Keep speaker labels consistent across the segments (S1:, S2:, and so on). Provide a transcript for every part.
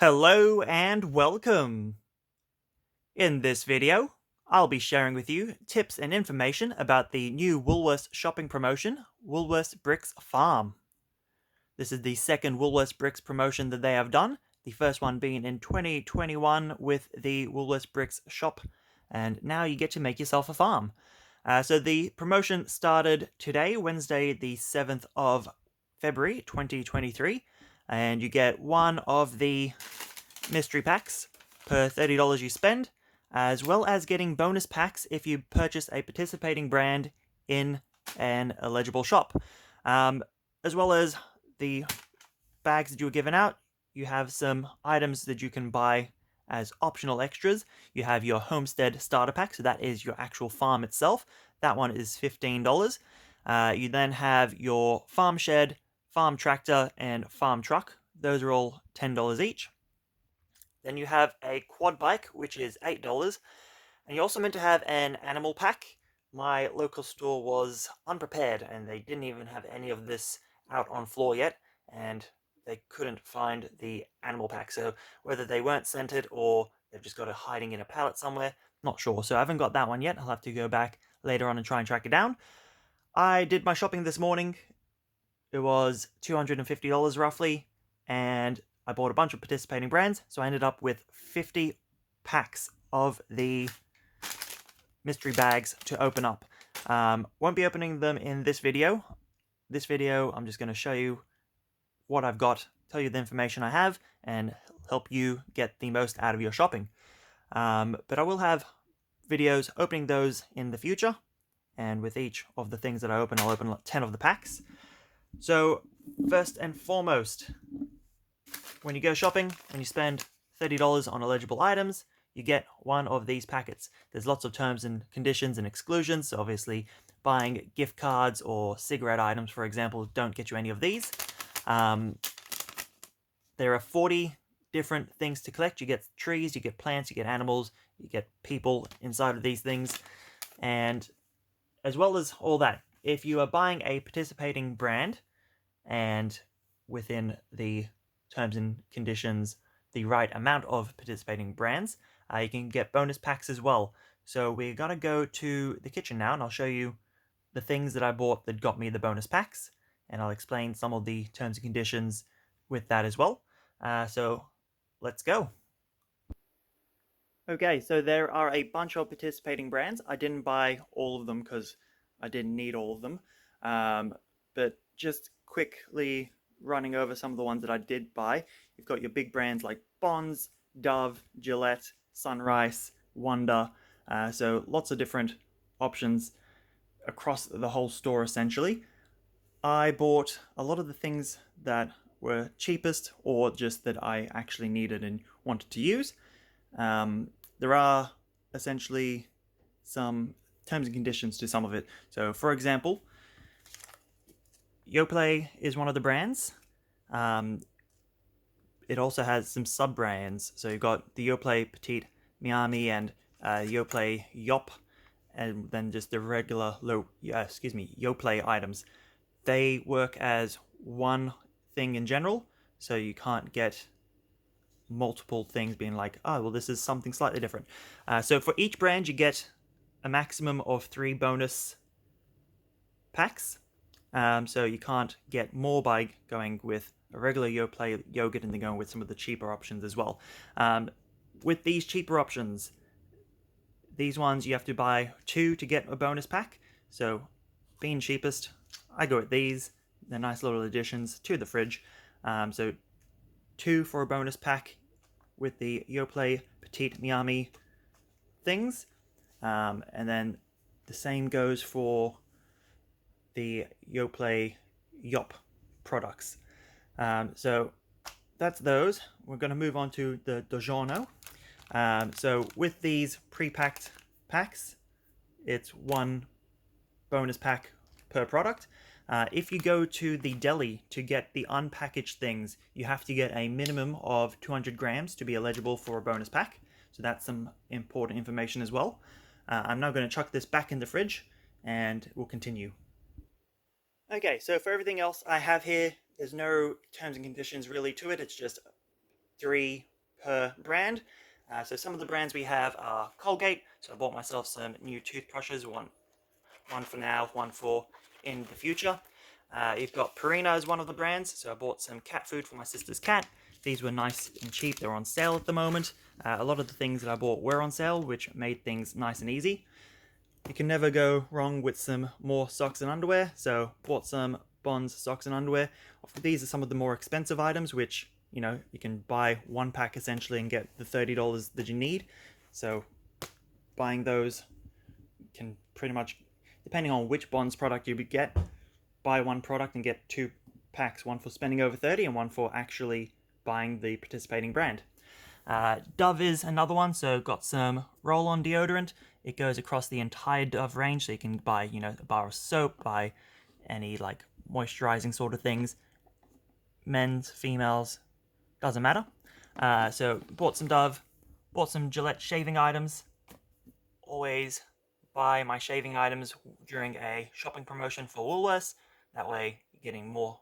S1: Hello and welcome! In this video, I'll be sharing with you tips and information about the new Woolworths shopping promotion, Woolworths Bricks Farm. This is the second Woolworths Bricks promotion that they have done, the first one being in 2021 with the Woolworths Bricks shop, and now you get to make yourself a farm. So the promotion started today, Wednesday the 7th of February 2023, and you get one of the mystery packs per $30 you spend, as well as getting bonus packs if you purchase a participating brand in an eligible shop. As well as the bags that you were given out, you have some items that you can buy as optional extras. You have your homestead starter pack, so that is your actual farm itself. That one is $15. You then have your farm shed, farm tractor, and farm truck. Those are all $10 each. Then you have a quad bike, which is $8. And you're also meant to have an animal pack. My local store was unprepared and they didn't even have any of this out on floor yet, and they couldn't find the animal pack. So whether they weren't sent it or they've just got it hiding in a pallet somewhere, not sure. So I haven't got that one yet. I'll have to go back later on and try and track it down. I did my shopping this morning. It was $250 roughly, and I bought a bunch of participating brands, so I ended up with 50 packs of the mystery bags to open up. Won't be opening them in this video. This video, I'm just going to show you what I've got, tell you the information I have, and help you get the most out of your shopping. But I will have videos opening those in the future, and with each of the things that I open, I'll open 10 of the packs. So, first and foremost, when you go shopping, when you spend $30 on eligible items, you get one of these packets. There's lots of terms and conditions and exclusions, so obviously buying gift cards or cigarette items, for example, don't get you any of these. There are 40 different things to collect. You get trees, you get plants, you get animals, you get people inside of these things, and as well as all that, if you are buying a participating brand and within the terms and conditions, the right amount of participating brands, you can get bonus packs as well. So we're gonna go to the kitchen now, and I'll show you the things that I bought that got me the bonus packs, and I'll explain some of the terms and conditions with that as well. So let's go. Okay, so there are a bunch of participating brands. I didn't buy all of them because I didn't need all of them. But just quickly running over some of the ones that I did buy. You've got your big brands like Bonds, Dove, Gillette, Sunrise, Wonder. So lots of different options across the whole store essentially. I bought a lot of the things that were cheapest or just that I actually needed and wanted to use. There are essentially some terms and conditions to some of it. So, for example, Yoplait is one of the brands. It also has some sub-brands. So you've got the Yoplait Petite Miami and Yoplait Yop, and then just the regular Yoplait items. They work as one thing in general, so you can't get multiple things being like, oh, well, this is something slightly different. So for each brand, you get a maximum of 3 bonus packs. So you can't get more by going with a regular Yoplait yogurt and then going with some of the cheaper options as well. With these cheaper options, these ones you have to buy 2 to get a bonus pack. So being cheapest, I go with these. They're nice little additions to the fridge. So 2 for a bonus pack with the Yoplait Petite Miami things. And then the same goes for the Yoplait Yop products. So that's those. We're going to move on to the DiGiorno. So with these pre-packed packs, it's 1 bonus pack per product. If you go to the deli to get the unpackaged things, you have to get a minimum of 200 grams to be eligible for a bonus pack. So that's some important information as well. I'm now going to chuck this back in the fridge and we'll continue. Okay, so for everything else I have here, there's no terms and conditions really to it. It's just 3 per brand. So some of the brands we have are Colgate, so I bought myself some new toothbrushes, one for now, one for in the future. You've got Purina as one of the brands, so I bought some cat food for my sister's cat. These were nice and cheap, they're on sale at the moment. A lot of the things that I bought were on sale, which made things nice and easy. You can never go wrong with some more socks and underwear, so bought some Bonds socks and underwear. These are some of the more expensive items, which, you know, you can buy one pack essentially and get the $30 that you need. So buying those can pretty much, depending on which Bonds product you get, buy one product and get 2 packs, one for spending over 30 and one for actually buying the participating brand. Dove is another one, so got some roll-on deodorant. It goes across the entire Dove range, so you can buy, you know, a bar of soap, buy any like moisturizing sort of things, men's, females, doesn't matter. So bought some Dove, bought some Gillette shaving items. Always buy my shaving items during a shopping promotion for Woolworths. That way you're getting more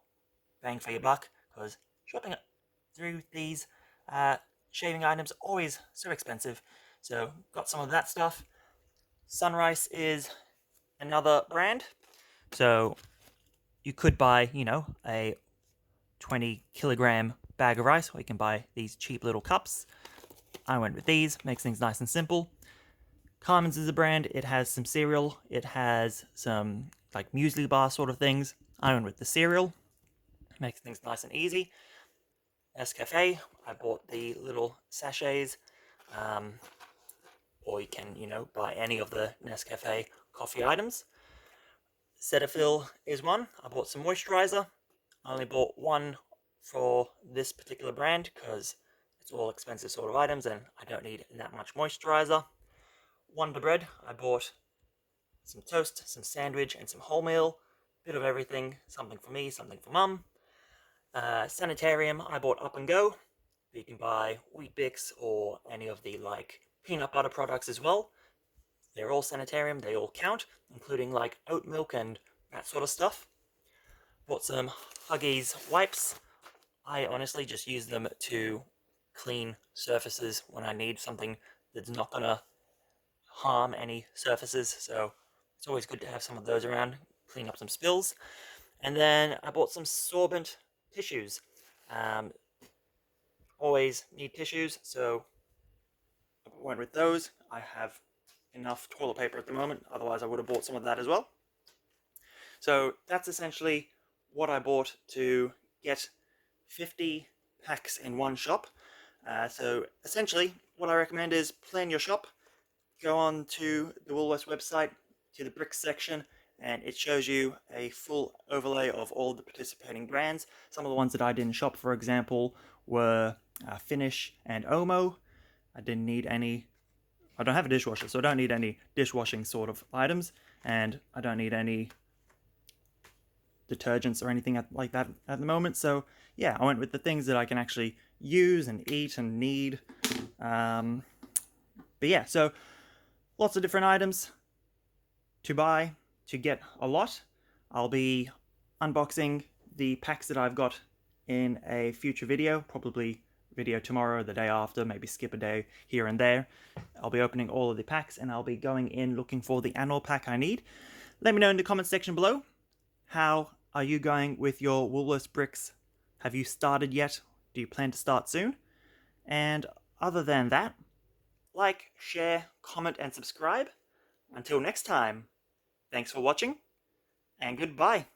S1: bang for your buck, because shopping through these shaving items always so expensive. So got some of that stuff. Sunrice is another brand. So you could buy, you know, a 20-kilogram bag of rice, or you can buy these cheap little cups. I went with these, makes things nice and simple. Carmen's is a brand, it has some cereal, it has some like muesli bar sort of things. I went with the cereal, makes things nice and easy. Nescafe, I bought the little sachets, or you can, you know, buy any of the Nescafe coffee items. Cetaphil is one. I bought some moisturizer. I only bought one for this particular brand because it's all expensive sort of items and I don't need that much moisturizer. Wonder Bread, I bought some toast, some sandwich, and some wholemeal. Bit of everything, something for me, something for mum. Sanitarium, I bought Up and Go. You can buy Weet-Bix or any of the like peanut butter products as well. They're all Sanitarium, they all count, including like oat milk and that sort of stuff. Bought some Huggies wipes. I honestly just use them to clean surfaces when I need something that's not gonna harm any surfaces, so it's always good to have some of those around, clean up some spills. And then I bought some sorbent tissues. Always need tissues, so I went with those. I have enough toilet paper at the moment, otherwise I would have bought some of that as well. So that's essentially what I bought to get 50 packs in one shop. So essentially what I recommend is plan your shop, go on to the Woolworths website, to the bricks section, and it shows you a full overlay of all the participating brands. Some of the ones that I didn't shop, for example, were Finish and Omo. I didn't need any. I don't have a dishwasher, so I don't need any dishwashing sort of items, and I don't need any detergents or anything like that at the moment. So yeah, I went with the things that I can actually use and eat and need. But yeah, so lots of different items to buy to get a lot. I'll be unboxing the packs that I've got in a future video, probably video tomorrow, the day after, maybe skip a day here and there. I'll be opening all of the packs and I'll be going in looking for the annual pack I need. Let me know in the comment section below, how are you going with your Woolworths bricks? Have you started yet? Do you plan to start soon? And other than that, like, share, comment, and subscribe. Until next time, thanks for watching, and goodbye.